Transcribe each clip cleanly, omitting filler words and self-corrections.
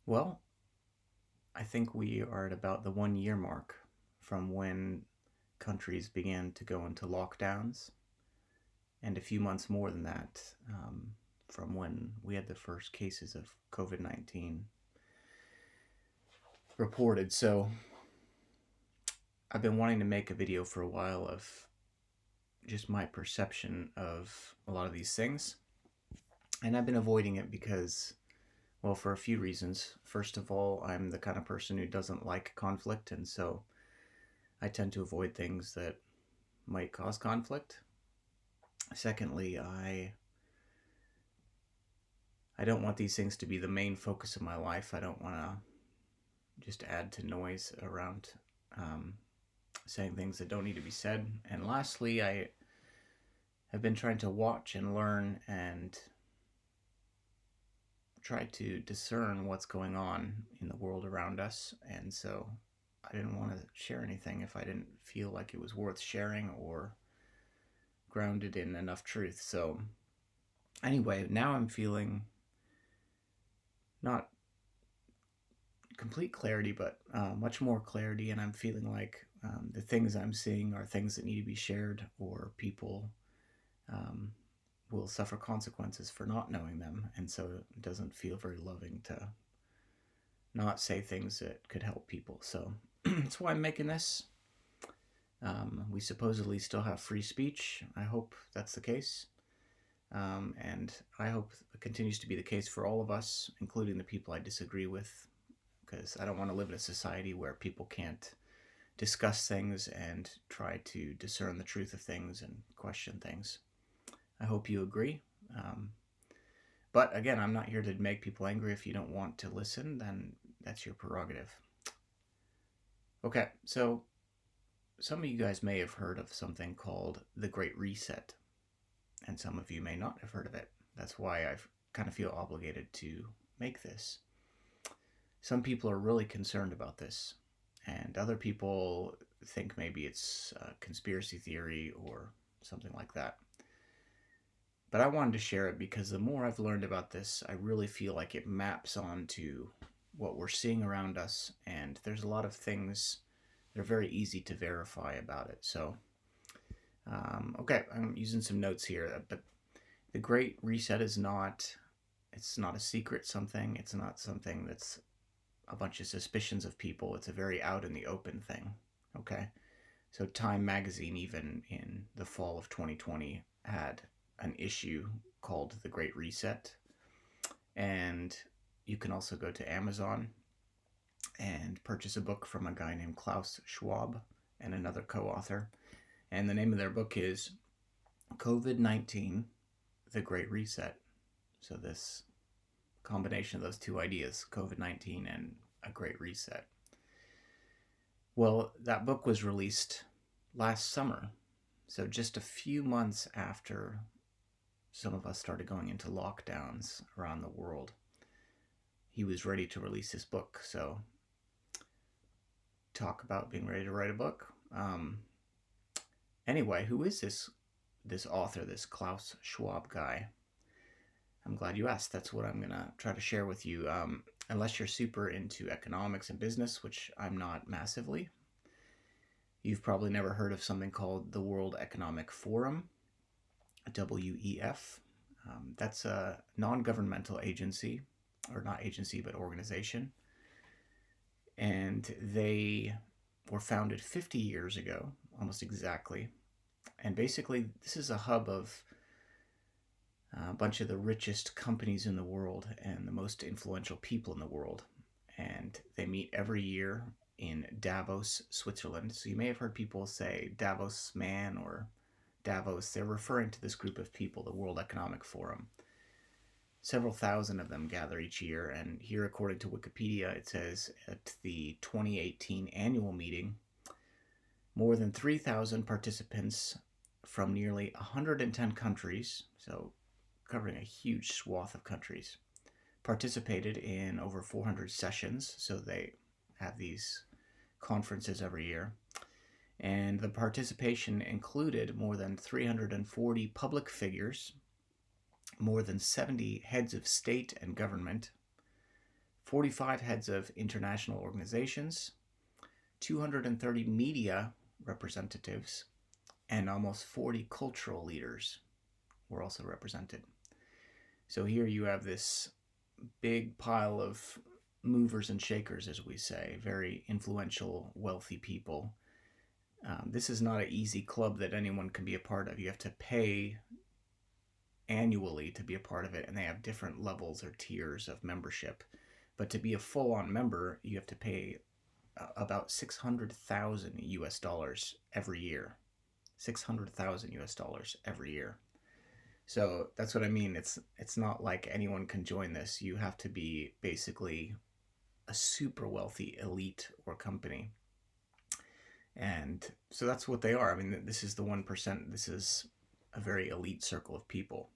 Well, I think we are at about the 1 year mark from when countries began to go into lockdowns, and a few months more than that from when we had the first cases of COVID 19 reported. So I've been wanting to make a video for a while of just my perception of a lot of these things, and I've been avoiding it because, well, for a few reasons. First of all, I'm the kind of person who doesn't like conflict, and so I tend to avoid things that might cause conflict. Secondly, I don't want these things to be the main focus of my life. I don't want to just add to noise around saying things that don't need to be said. And lastly, I have been trying to watch and learn and try to discern what's going on in the world around us. And so I didn't want to share anything if I didn't feel like it was worth sharing or grounded in enough truth. So anyway, now I'm feeling not complete clarity, but much more clarity, and I'm feeling like the things I'm seeing are things that need to be shared, or people um, will suffer consequences for not knowing them, and so it doesn't feel very loving to not say things that could help people. So that's why I'm making this. We supposedly still have free speech. I hope that's the case. And I hope it continues to be the case for all of us, including the people I disagree with, because I don't want to live in a society where people can't discuss things and try to discern the truth of things and question things. I hope you agree. But again, I'm not here to make people angry. If you don't want to listen, then that's your prerogative. Okay, so some of you guys may have heard of something called the Great Reset, and some of you may not have heard of it. That's why I kind of feel obligated to make this. Some people are really concerned about this, and other people think maybe it's a conspiracy theory or something like that. But I wanted to share it because the more I've learned about this, I really feel like it maps onto what we're seeing around us, and there's a lot of things that are very easy to verify about it. So, okay, I'm using some notes here, but the Great Reset is not, it's not a secret something. It's not something that's a bunch of suspicions of people. It's a very out in the open thing. Okay, so Time magazine, even in the fall of 2020, had an issue called The Great Reset. And you can also go to Amazon and purchase a book from a guy named Klaus Schwab and another co-author. And the name of their book is COVID-19, The Great Reset. So this combination of those two ideas, COVID-19 and a Great Reset. Well, that book was released last summer, so just a few months after some of us started going into lockdowns around the world. He was ready to release his book. So talk about being ready to write a book. Anyway, who is this author, this Klaus Schwab guy? I'm glad you asked. That's what I'm going to try to share with you. Unless you're super into economics and business, which I'm not massively, you've probably never heard of something called the World Economic Forum, WEF. That's a non-governmental agency, or not agency, but organization. And they were founded 50 years ago, almost exactly. And basically, this is a hub of a bunch of the richest companies in the world and the most influential people in the world. And they meet every year in Davos, Switzerland. So you may have heard people say Davos man or Davos. They're referring to this group of people, the World Economic Forum. Several thousand of them gather each year, and here, according to Wikipedia, it says at the 2018 annual meeting, more than 3,000 participants from nearly 110 countries, so covering a huge swath of countries, participated in over 400 sessions. So they have these conferences every year. And the participation included more than 340 public figures, more than 70 heads of state and government, 45 heads of international organizations, 230 media representatives, and almost 40 cultural leaders were also represented. So here you have this big pile of movers and shakers, as we say, very influential, wealthy people. This is not an easy club that anyone can be a part of. You have to pay annually to be a part of it, and they have different levels or tiers of membership. But to be a full-on member, you have to pay about 600,000 US dollars every year. 600,000 US dollars every year. So that's what I mean. It's not like anyone can join this. You have to be basically a super wealthy elite or company. And so that's what they are. I mean, this is the 1%. This is a very elite circle of people.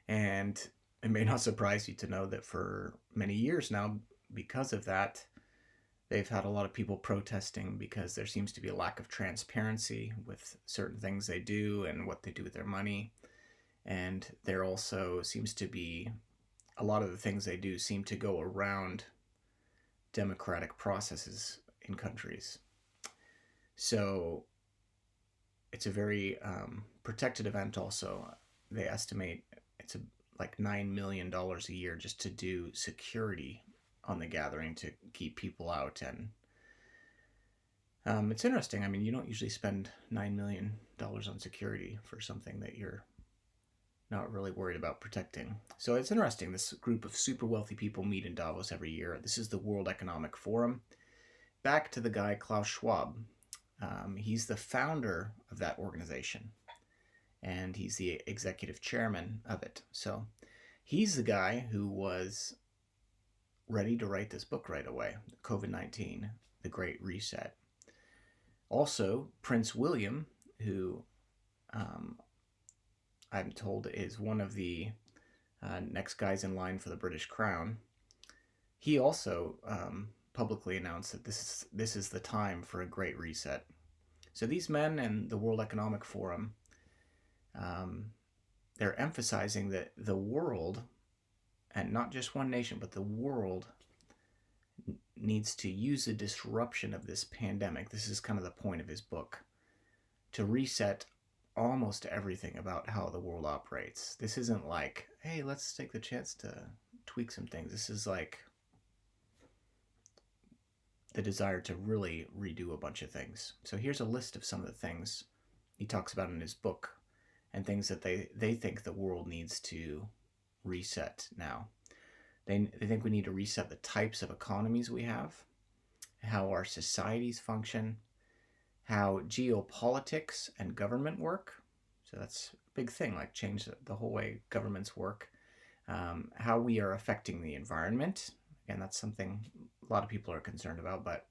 And it may not surprise you to know that for many years now, because of that, they've had a lot of people protesting because there seems to be a lack of transparency with certain things they do and what they do with their money. And there also seems to be a lot of the things they do seem to go around democratic processes in countries. So it's a very protected event also. They estimate it's like $9 million a year just to do security on the gathering to keep people out. And it's interesting. I mean, you don't usually spend $9 million on security for something that you're not really worried about protecting. So it's interesting. This group of super wealthy people meet in Davos every year. This is the World Economic Forum. Back to the guy, Klaus Schwab. He's the founder of that organization, and he's the executive chairman of it. So he's the guy who was ready to write this book right away, COVID-19, The Great Reset. Also, Prince William, who I'm told is one of the next guys in line for the British crown, he also publicly announced that this is the time for a great reset. So these men and the World Economic Forum, they're emphasizing that the world, and not just one nation, but the world needs to use the disruption of this pandemic. This is kind of the point of his book, to reset almost everything about how the world operates. This isn't like, hey, let's take the chance to tweak some things. This is like the desire to really redo a bunch of things. So here's a list of some of the things he talks about in his book and things that they think the world needs to reset now. They think we need to reset the types of economies we have, how our societies function, how geopolitics and government work. So that's a big thing, like change the whole way governments work. How we are affecting the environment. Again, that's something a lot of people are concerned about, but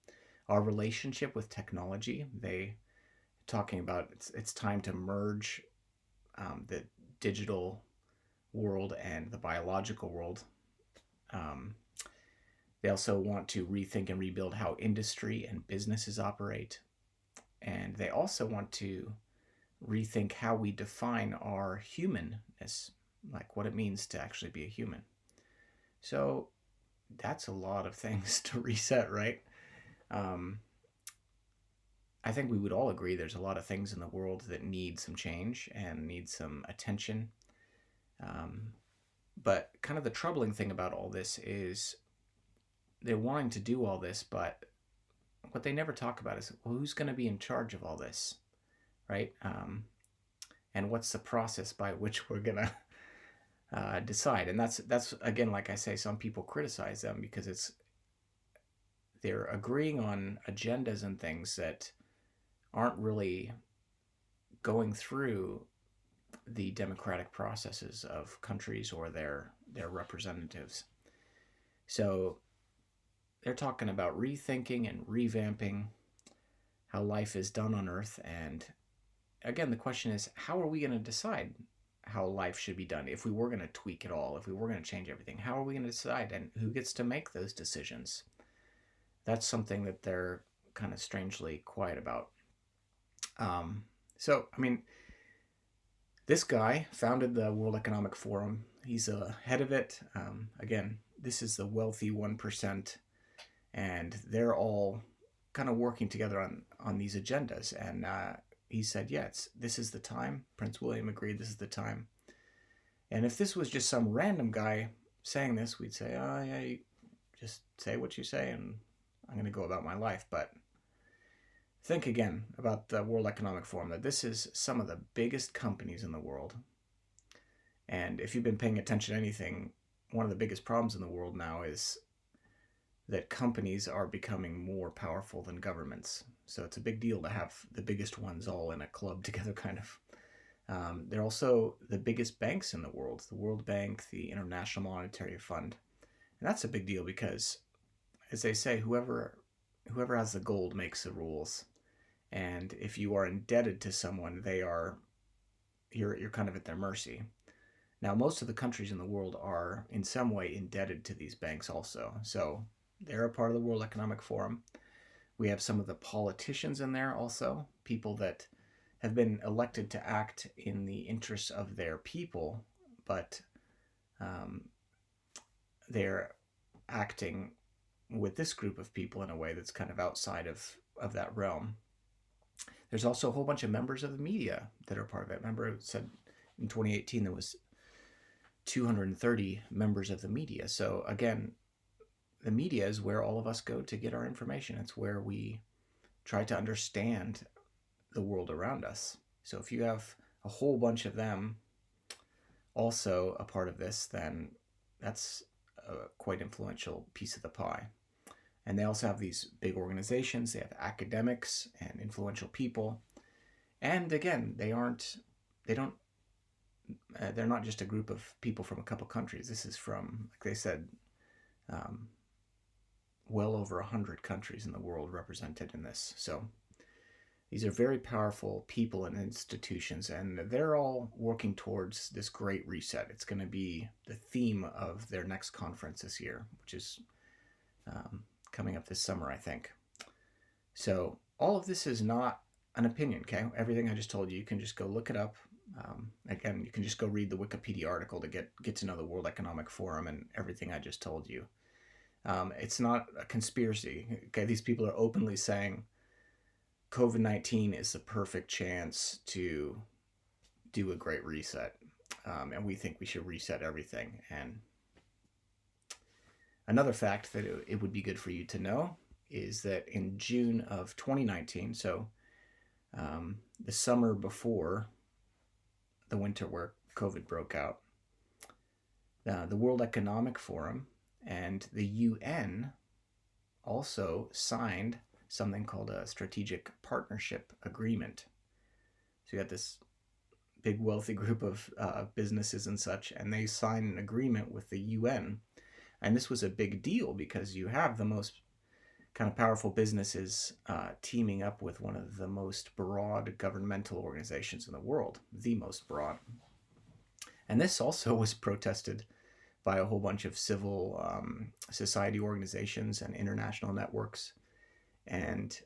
our relationship with technology, they talking about it's time to merge the digital world and the biological world. They also want to rethink and rebuild how industry and businesses operate. And they also want to rethink how we define our humanness, like what it means to actually be a human. So that's a lot of things to reset, right? I think we would all agree there's a lot of things in the world that need some change and need some attention. But kind of the troubling thing about all this is they're wanting to do all this, but what they never talk about is, well, who's going to be in charge of all this, right? And what's the process by which we're going to decide? And that's again, like I say, some people criticize them because they're agreeing on agendas and things that aren't really going through the democratic processes of countries or their representatives. So they're talking about rethinking and revamping how life is done on Earth. And again, the question is, how are we going to decide how life should be done? If we were going to tweak it all, if we were going to change everything, how are we going to decide? And who gets to make those decisions? That's something that they're kind of strangely quiet about. So, I mean, This guy founded the World Economic Forum. He's a head of it. Again, this is the wealthy 1%, and they're all kind of working together on these agendas. And he said, yeah, this is the time. Prince William agreed this is the time. And if this was just some random guy saying this, we'd say, oh, yeah, you just say what you say, and I'm going to go about my life. But think again about the World Economic Forum, that this is some of the biggest companies in the world. And if you've been paying attention to anything, one of the biggest problems in the world now is that companies are becoming more powerful than governments. So it's a big deal to have the biggest ones all in a club together, kind of. They're also the biggest banks in the World Bank, the International Monetary Fund. And that's a big deal because, as they say, whoever has the gold makes the rules. And if you are indebted to someone, you're kind of at their mercy. Now, most of the countries in the world are in some way indebted to these banks also. So they're a part of the World Economic Forum. We have some of the politicians in there also, people that have been elected to act in the interests of their people, but they're acting with this group of people in a way that's kind of outside of that realm. There's also a whole bunch of members of the media that are part of it. Remember, it said in 2018 there was 230 members of the media. So again, the media is where all of us go to get our information. It's where we try to understand the world around us. So if you have a whole bunch of them also a part of this, then that's a quite influential piece of the pie. And they also have these big organizations. They have academics and influential people. And again, they're not just a group of people from a couple countries. This is from, like they said, well over 100 countries in the world represented in this. So these are very powerful people and institutions, and they're all working towards this great reset. It's going to be the theme of their next conference this year, which is coming up this summer, I think. So all of this is not an opinion, okay? Everything I just told you, you can just go look it up. Again, you can just go read the Wikipedia article to get to know the World Economic Forum and everything I just told you. It's not a conspiracy, okay? These people are openly saying COVID-19 is the perfect chance to do a great reset. And we think we should reset everything. And another fact that it would be good for you to know is that in June of 2019, so the summer before the winter where COVID broke out, the World Economic Forum and the UN also signed something called a strategic partnership agreement. So you got this big wealthy group of businesses and such, and they signed an agreement with the UN. And this was a big deal because you have the most kind of powerful businesses teaming up with one of the most broad governmental organizations in the world, the most broad. And this also was protested by a whole bunch of civil society organizations and international networks. And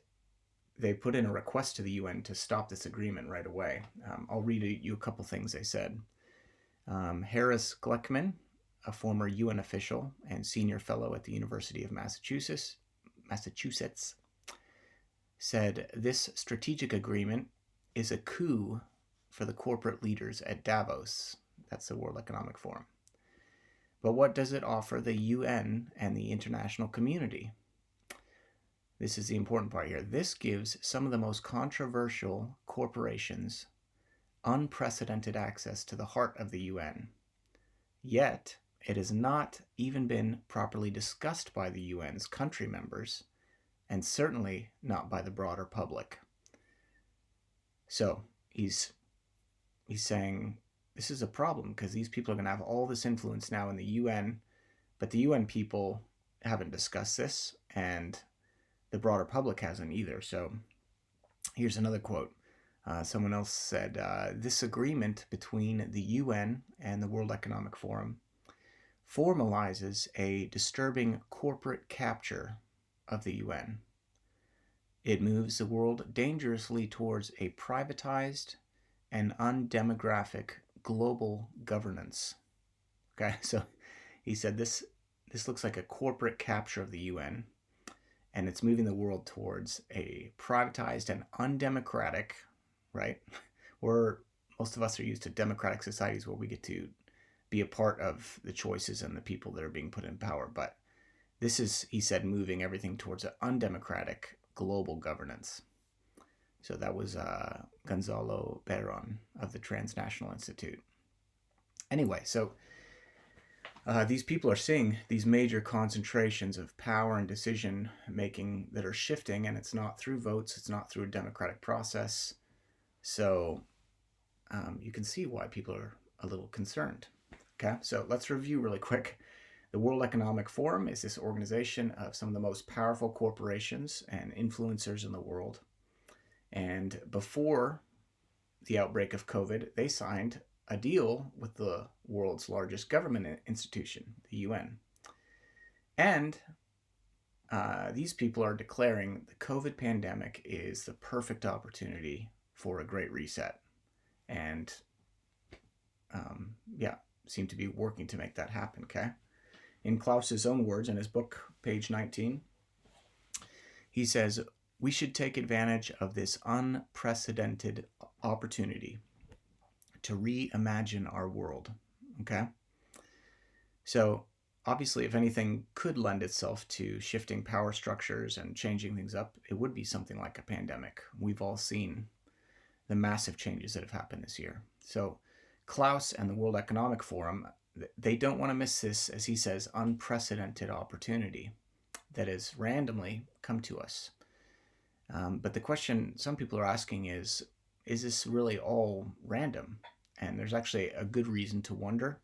they put in a request to the UN to stop this agreement right away. I'll read you a couple things they said. Harris Gleckman, a former UN official and senior fellow at the University of Massachusetts, said this strategic agreement is a coup for the corporate leaders at Davos. That's the World Economic Forum. But what does it offer the UN and the international community? This is the important part here. This gives some of the most controversial corporations unprecedented access to the heart of the UN. Yet, it has not even been properly discussed by the UN's country members, and certainly not by the broader public. So, he's saying this is a problem because these people are going to have all this influence now in the UN, but the UN people haven't discussed this, and the broader public hasn't either. So here's another quote. Someone else said, this agreement between the UN and the World Economic Forum formalizes a disturbing corporate capture of the UN. It moves the world dangerously towards a privatized and undemographic global governance. Okay, so he said this looks like a corporate capture of the UN, and it's moving the world towards a privatized and undemocratic, right? Where most of us are used to democratic societies where we get to be a part of the choices and the people that are being put in power. But this is, he said, moving everything towards an undemocratic global governance. So that was Gonzalo Perón of the Transnational Institute. Anyway, so these people are seeing these major concentrations of power and decision making that are shifting, and it's not through votes, it's not through a democratic process. So you can see why people are a little concerned. Okay, so let's review really quick. The World Economic Forum is this organization of some of the most powerful corporations and influencers in the world. And before the outbreak of COVID, they signed a deal with the world's largest government institution, the UN. And these people are declaring the COVID pandemic is the perfect opportunity for a great reset. And seem to be working to make that happen, okay? In Klaus's own words in his book, page 19, he says, we should take advantage of this unprecedented opportunity to reimagine our world, okay? So obviously, if anything could lend itself to shifting power structures and changing things up, it would be something like a pandemic. We've all seen the massive changes that have happened this year. So Klaus and the World Economic Forum, they don't want to miss this, as he says, unprecedented opportunity that has randomly come to us. But the question some people are asking is this really all random? And there's actually a good reason to wonder.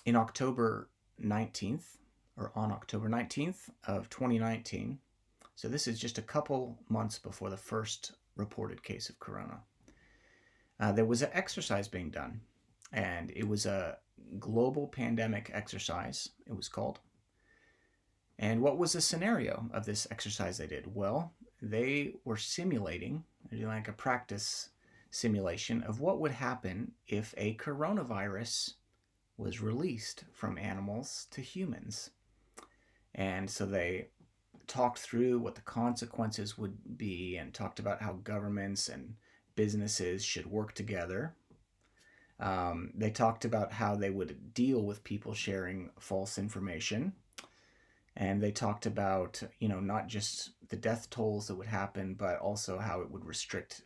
In October 19th, or on October 19th of 2019, so this is just a couple months before the first reported case of corona, there was an exercise being done, and it was a global pandemic exercise, it was called. And what was the scenario of this exercise they did? Well, they were simulating, like a practice simulation of what would happen if a coronavirus was released from animals to humans. And so they talked through what the consequences would be and talked about how governments and businesses should work together. They talked about how they would deal with people sharing false information. And they talked about, not just the death tolls that would happen, but also how it would restrict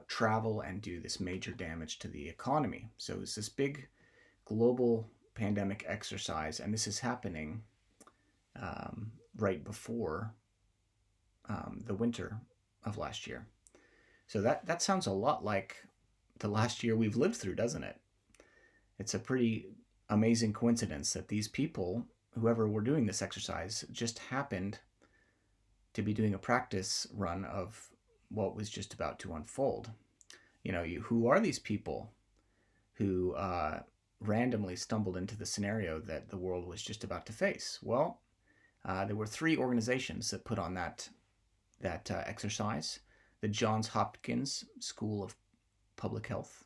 travel and do this major damage to the economy. So it's this big global pandemic exercise, and this is happening right before the winter of last year. So that sounds a lot like the last year we've lived through, doesn't it? It's a pretty amazing coincidence that these people, whoever were doing this exercise, just happened to be doing a practice run of what was just about to unfold. Who are these people who randomly stumbled into the scenario that the world was just about to face? Well, there were three organizations that put on that exercise: the Johns Hopkins School of Public Health,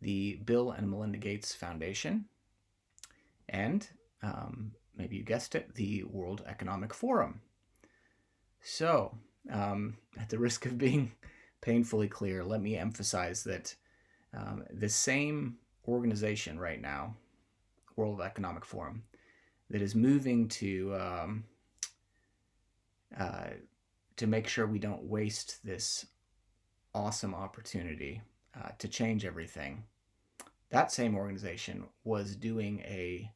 the Bill and Melinda Gates Foundation, and maybe you guessed it, the World Economic Forum. So, at the risk of being painfully clear, let me emphasize that the same organization right now, World Economic Forum, that is moving to make sure we don't waste this awesome opportunity to change everything. That same organization was doing a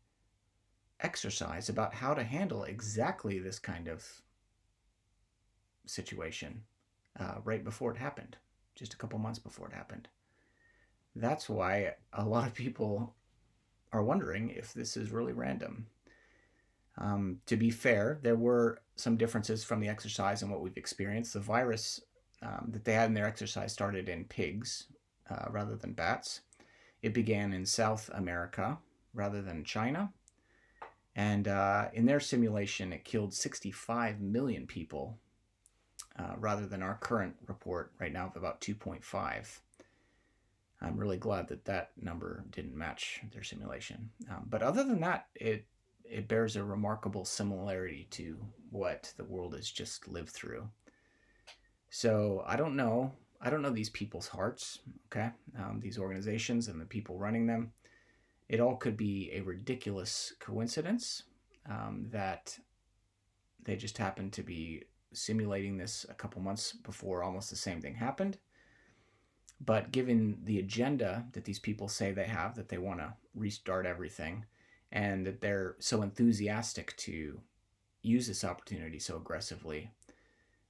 exercise about how to handle exactly this kind of situation right before it happened, just a couple months before it happened. That's why a lot of people are wondering if this is really random. To be fair, there were some differences from the exercise and what we've experienced. The virus that they had in their exercise started in pigs rather than bats. It began in South America rather than China. And in their simulation, it killed 65 million people rather than our current report right now of about 2.5. I'm really glad that that number didn't match their simulation. But other than that, it bears a remarkable similarity to what the world has just lived through. So I don't know. I don't know these people's hearts. Okay, these organizations and the people running them. It all could be a ridiculous coincidence that they just happened to be simulating this a couple months before almost the same thing happened. But given the agenda that these people say they have, that they want to restart everything, and that they're so enthusiastic to use this opportunity so aggressively,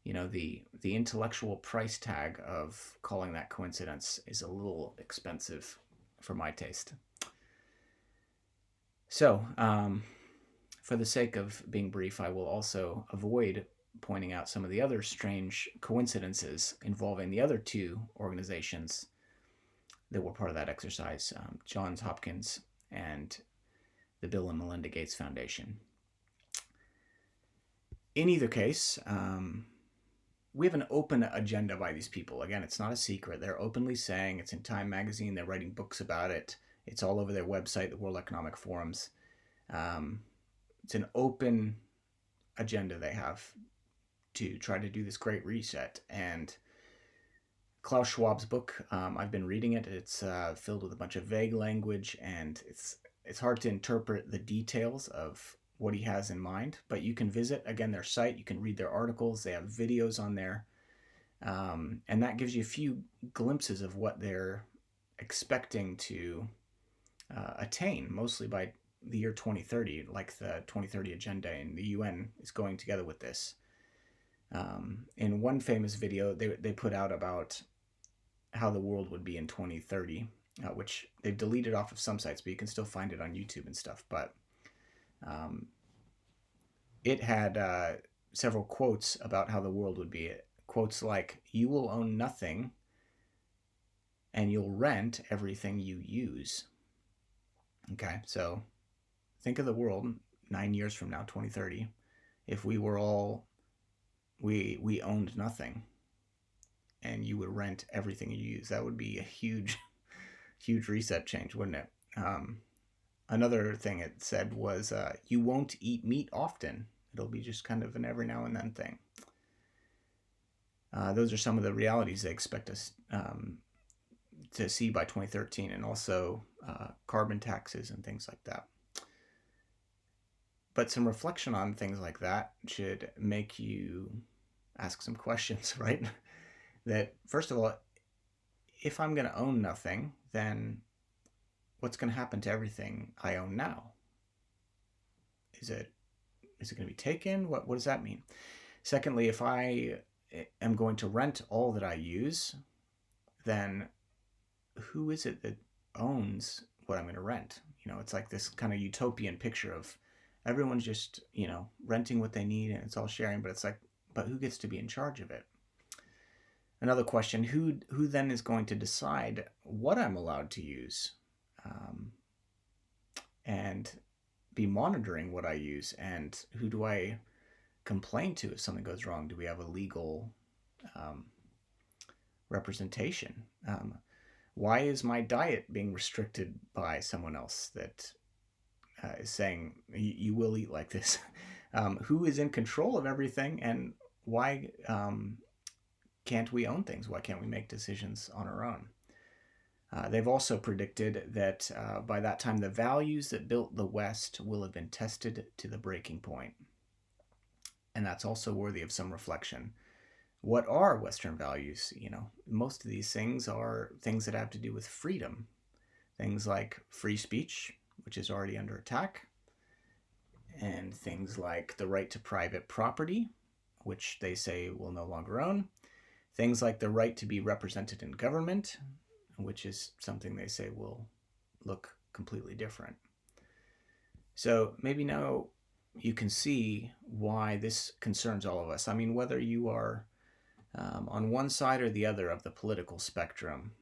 the intellectual price tag of calling that coincidence is a little expensive for my taste. So, for the sake of being brief, I will also avoid pointing out some of the other strange coincidences involving the other two organizations that were part of that exercise, Johns Hopkins and the Bill and Melinda Gates Foundation. In either case, we have an open agenda by these people. Again, it's not a secret. They're openly saying it's in Time Magazine. They're writing books about it. It's all over their website, the World Economic Forums. It's an open agenda they have to try to do this great reset. And Klaus Schwab's book, I've been reading it. It's filled with a bunch of vague language, and it's hard to interpret the details of what he has in mind. But you can visit, again, their site. You can read their articles. They have videos on there. And that gives you a few glimpses of what they're expecting to attain, mostly by the year 2030, like the 2030 agenda, and the UN is going together with this. In one famous video, they put out about how the world would be in 2030, which they've deleted off of some sites, but you can still find it on YouTube and stuff. But it had several quotes about how the world would be. Quotes like, "You will own nothing, and you'll rent everything you use." Okay, so think of the world 9 years from now, 2030, if we were all, we owned nothing, and you would rent everything you use. That would be a huge, huge reset change, wouldn't it? Another thing it said was, you won't eat meat often. It'll be just kind of an every now and then thing. Those are some of the realities they expect us to see by 2013, and also carbon taxes and things like that. But some reflection on things like that should make you ask some questions, right? That, first of all, if I'm going to own nothing, then what's going to happen to everything I own now? Is it going to be taken? What does that mean? Secondly, if I am going to rent all that I use, then who is it that owns what I'm going to rent? It's like this kind of utopian picture of everyone's just, renting what they need and it's all sharing, but it's like, but who gets to be in charge of it? Another question, who then is going to decide what I'm allowed to use and be monitoring what I use, and who do I complain to if something goes wrong? Do we have a legal representation? Why is my diet being restricted by someone else that is saying you will eat like this? Who is in control of everything, and why can't we own things? Why can't we make decisions on our own? They've also predicted that by that time, the values that built the West will have been tested to the breaking point. And that's also worthy of some reflection. What are Western values? Most of these things are things that have to do with freedom. Things like free speech, which is already under attack, and things like the right to private property, which they say we'll no longer own. Things like the right to be represented in government, which is something they say will look completely different. So maybe now you can see why this concerns all of us. I mean, whether you are on one side or the other of the political spectrum,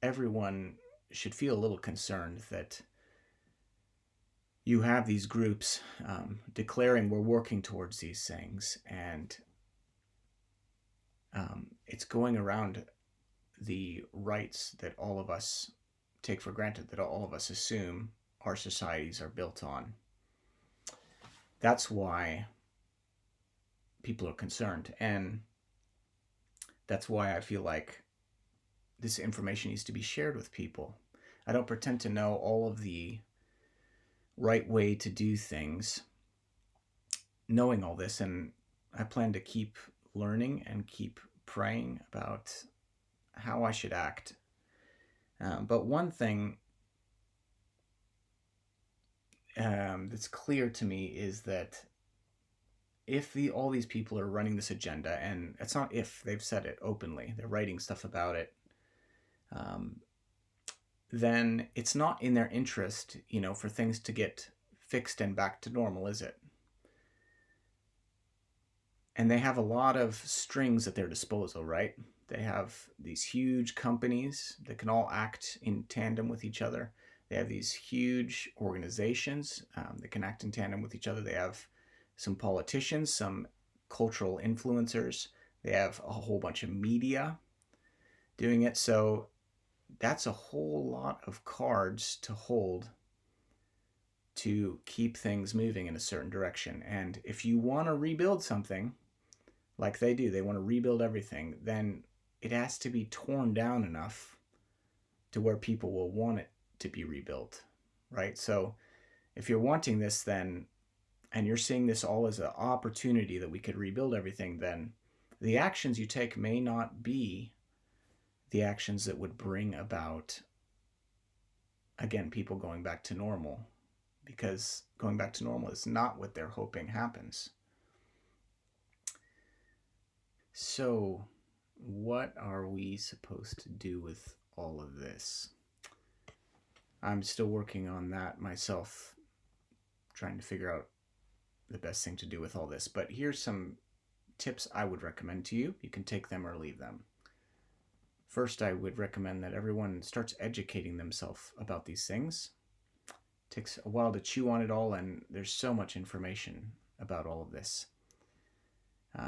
everyone should feel a little concerned that you have these groups declaring we're working towards these things, and it's going around the rights that all of us take for granted, that all of us assume our societies are built on. That's why people are concerned. And that's why I feel like this information needs to be shared with people. I don't pretend to know all of the right way to do things, knowing all this, and I plan to keep learning and keep praying about how I should act. But one thing that's clear to me is that if all these people are running this agenda, and it's not if, they've said it openly, they're writing stuff about it, then it's not in their interest, for things to get fixed and back to normal, is it? And they have a lot of strings at their disposal, right? They have these huge companies that can all act in tandem with each other. They have these huge organizations that can act in tandem with each other. They have some politicians, some cultural influencers. They have a whole bunch of media doing it. So that's a whole lot of cards to hold to keep things moving in a certain direction. And if you want to rebuild something, like they do, they want to rebuild everything, then it has to be torn down enough to where people will want it to be rebuilt, right? So if you're wanting this, then, and you're seeing this all as an opportunity that we could rebuild everything, then the actions you take may not be the actions that would bring about, again, people going back to normal, because going back to normal is not what they're hoping happens. So, what are we supposed to do with all of this? I'm still working on that myself, trying to figure out the best thing to do with all this. But here's some tips I would recommend to you. You can take them or leave them. First, I would recommend that everyone starts educating themselves about these things. It takes a while to chew on it all, and there's so much information about all of this.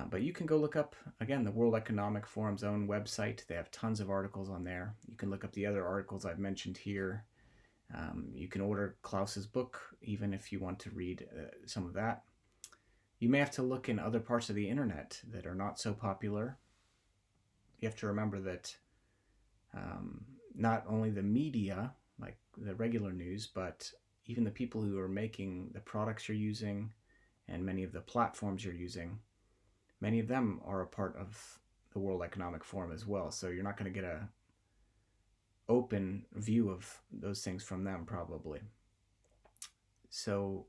But you can go look up, again, the World Economic Forum's own website. They have tons of articles on there. You can look up the other articles I've mentioned here. You can order Klaus's book, even if you want to read some of that. You may have to look in other parts of the internet that are not so popular. You have to remember that not only the media, like the regular news, but even the people who are making the products you're using and many of the platforms you're using, many of them are a part of the World Economic Forum as well. So you're not going to get a open view of those things from them, probably. So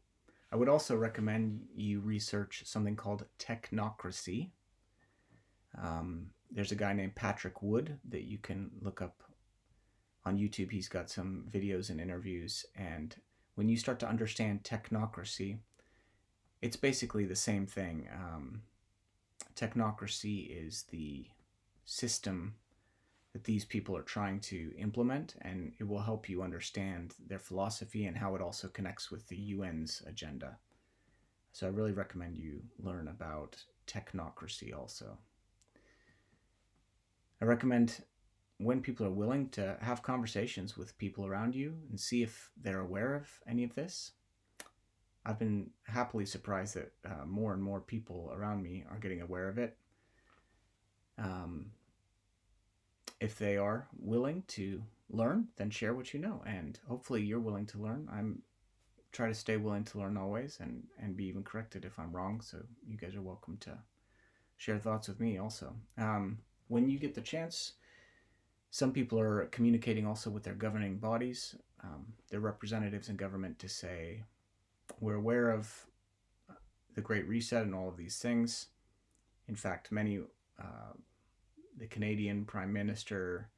I would also recommend you research something called Technocracy. There's a guy named Patrick Wood that you can look up on YouTube. He's got some videos and interviews. And when you start to understand technocracy, it's basically the same thing. Technocracy is the system that these people are trying to implement, and it will help you understand their philosophy and how it also connects with the UN's agenda. So I really recommend you learn about technocracy also. I recommend, when people are willing, to have conversations with people around you and see if they're aware of any of this. I've been happily surprised that more and more people around me are getting aware of it. If they are willing to learn, then share what you know, and hopefully you're willing to learn. I'm try to stay willing to learn always, and be even corrected if I'm wrong. So you guys are welcome to share thoughts with me also. When you get the chance, some people are communicating also with their governing bodies, their representatives in government, to say, we're aware of the Great Reset and all of these things. In fact, many, the Canadian Prime Minister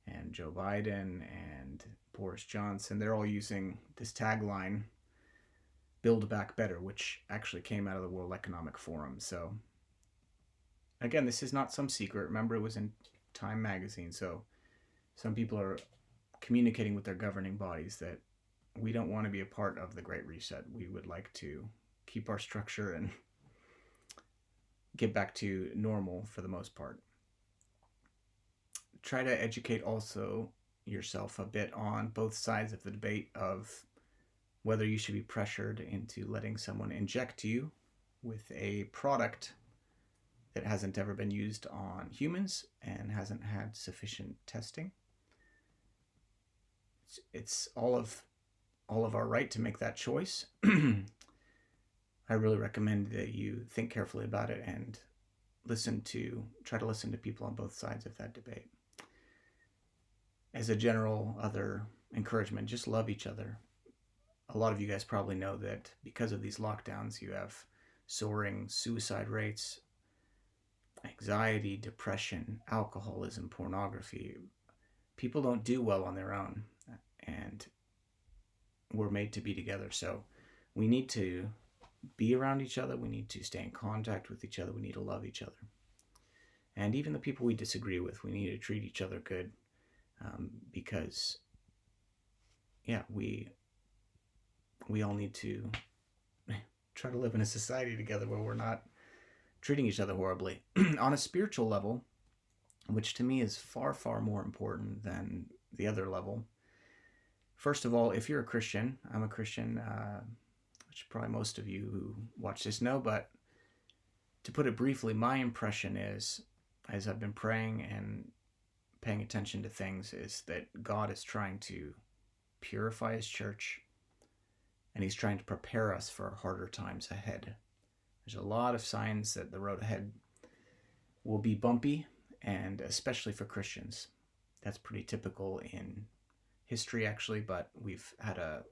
and Joe Biden and Boris Johnson, they're all using this tagline, Build Back Better, which actually came out of the World Economic Forum. So again, this is not some secret. Remember, it was in Time magazine. So some people are communicating with their governing bodies that we don't want to be a part of the Great Reset. We would like to keep our structure and get back to normal for the most part. try to educate also yourself a bit on both sides of the debate of whether you should be pressured into letting someone inject you with a product that hasn't ever been used on humans and hasn't had sufficient testing. It's all of our right to make that choice. I really recommend that you think carefully about it and try to listen to people on both sides of that debate. As a general other encouragement, just love each other. A lot of you guys probably know that because of these lockdowns, you have soaring suicide rates, anxiety, depression, alcoholism, pornography. People don't do well on their own, and we're made to be together. So we need to be around each other. We need to stay in contact with each other. We need to love each other. And even the people we disagree with, we need to treat each other good, because, yeah, we all need to try to live in a society together where we're not treating each other horribly. On a spiritual level, which to me is far, far more important than the other level. First of all, if you're a Christian, I'm a Christian, which probably most of you who watch this know, but to put it briefly, my impression is, as I've been praying and paying attention to things, is that God is trying to purify his church, and he's trying to prepare us for harder times ahead. There's a lot of signs that the road ahead will be bumpy, and especially for Christians. That's pretty typical in history, actually, but we've had a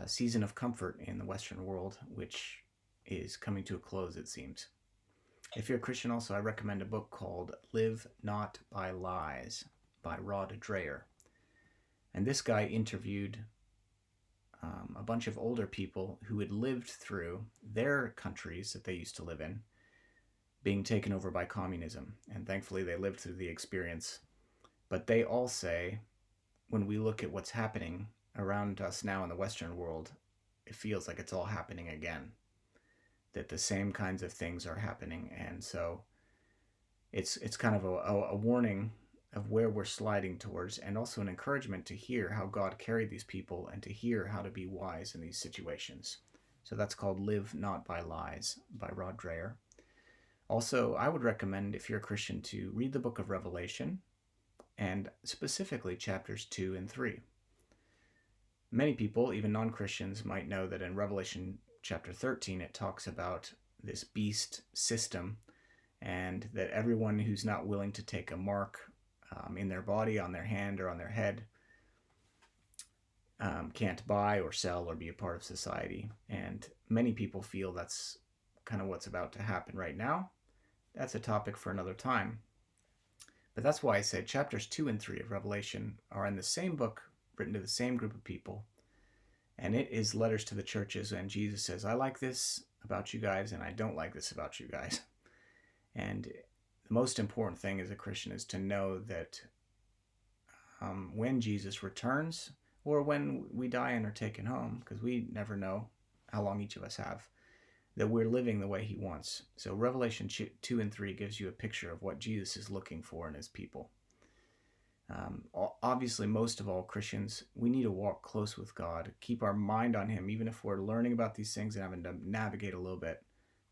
season of comfort in the Western world, which is coming to a close, it seems. If you're a Christian also, I recommend a book called Live Not by Lies by Rod Dreher. And this guy interviewed a bunch of older people who had lived through their countries that they used to live in being taken over by communism. And thankfully they lived through the experience. But they all say, when we look at what's happening around us now in the Western world, it feels like it's all happening again. That the same kinds of things are happening. And so it's kind of a warning of where we're sliding towards, and also an encouragement to hear how God carried these people and to hear how to be wise in these situations. So that's called Live Not by Lies by Rod Dreher. Also, I would recommend, if you're a Christian, to read the book of Revelation, and specifically chapters 2 and 3. Many people, even non-Christians, might know that in Revelation chapter 13, it talks about this beast system, and that everyone who's not willing to take a mark in their body, on their hand, or on their head, can't buy or sell or be a part of society. And many people feel that's kind of what's about to happen right now. That's a topic for another time. But that's why I said chapters 2 and 3 of Revelation are in the same book, written to the same group of people. And it is letters to the churches, and Jesus says, I like this about you guys, and I don't like this about you guys. And the most important thing as a Christian is to know that when Jesus returns, or when we die and are taken home, because we never know how long each of us have, that we're living the way he wants. So Revelation 2 and 3 gives you a picture of what Jesus is looking for in his people. Obviously, most of all, Christians, we need to walk close with God, keep our mind on him, even if we're learning about these things and having to navigate a little bit.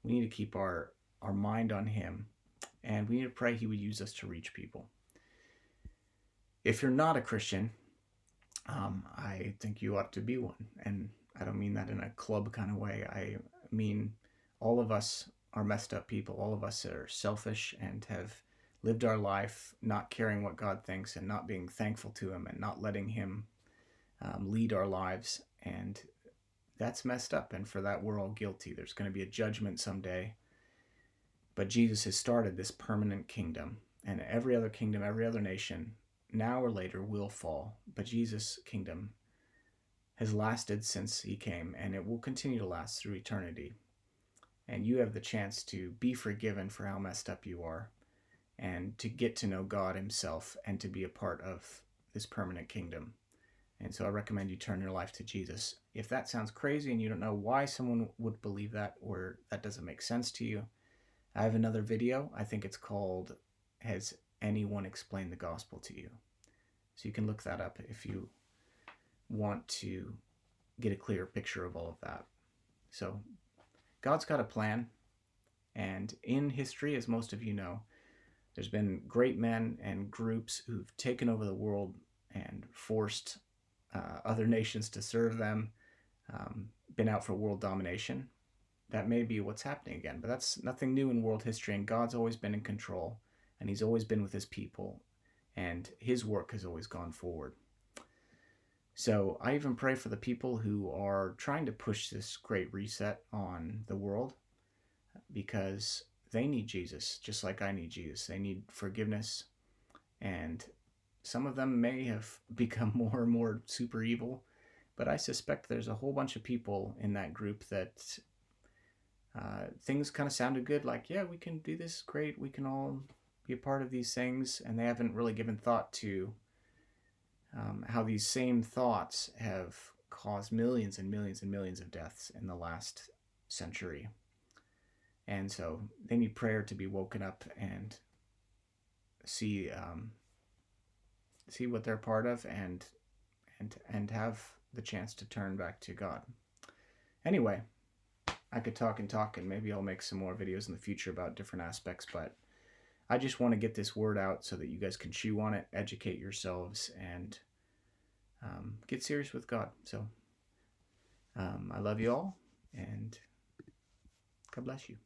We need to keep our mind on him, and we need to pray he would use us to reach people. If you're not a Christian, I think you ought to be one. And I don't mean that in a club kind of way. I mean, all of us are messed up people. All of us are selfish and have lived our life not caring what God thinks, and not being thankful to him, and not letting him lead our lives. And that's messed up. And for that, we're all guilty. There's going to be a judgment someday. But Jesus has started this permanent kingdom, and every other kingdom, every other nation, now or later, will fall. But Jesus' kingdom has lasted since he came, and it will continue to last through eternity. And you have the chance to be forgiven for how messed up you are, and to get to know God himself, and to be a part of this permanent kingdom. And so I recommend you turn your life to Jesus. If that sounds crazy and you don't know why someone would believe that, or that doesn't make sense to you, I have another video. I think it's called, Has anyone explain the gospel to you. So you can look that up if you want to get a clearer picture of all of that. So God's got a plan, and in history, as most of you know, there's been great men and groups who've taken over the world and forced other nations to serve them, been out for world domination. That may be what's happening again, but that's nothing new in world history, and God's always been in control, and he's always been with his people, and his work has always gone forward. So I even pray for the people who are trying to push this great reset on the world, because they need Jesus, just like I need Jesus. They need forgiveness, and some of them may have become more and more super evil, but I suspect there's a whole bunch of people in that group that things kind of sounded good, like, yeah, we can do this, great, we can all be a part of these things, and they haven't really given thought to how these same thoughts have caused millions and millions and millions of deaths in the last century. And so they need prayer to be woken up and see what they're part of, and have the chance to turn back to God. Anyway, I could talk and talk, and maybe I'll make some more videos in the future about different aspects, but I just want to get this word out so that you guys can chew on it, educate yourselves, and get serious with God. So I love you all, and God bless you.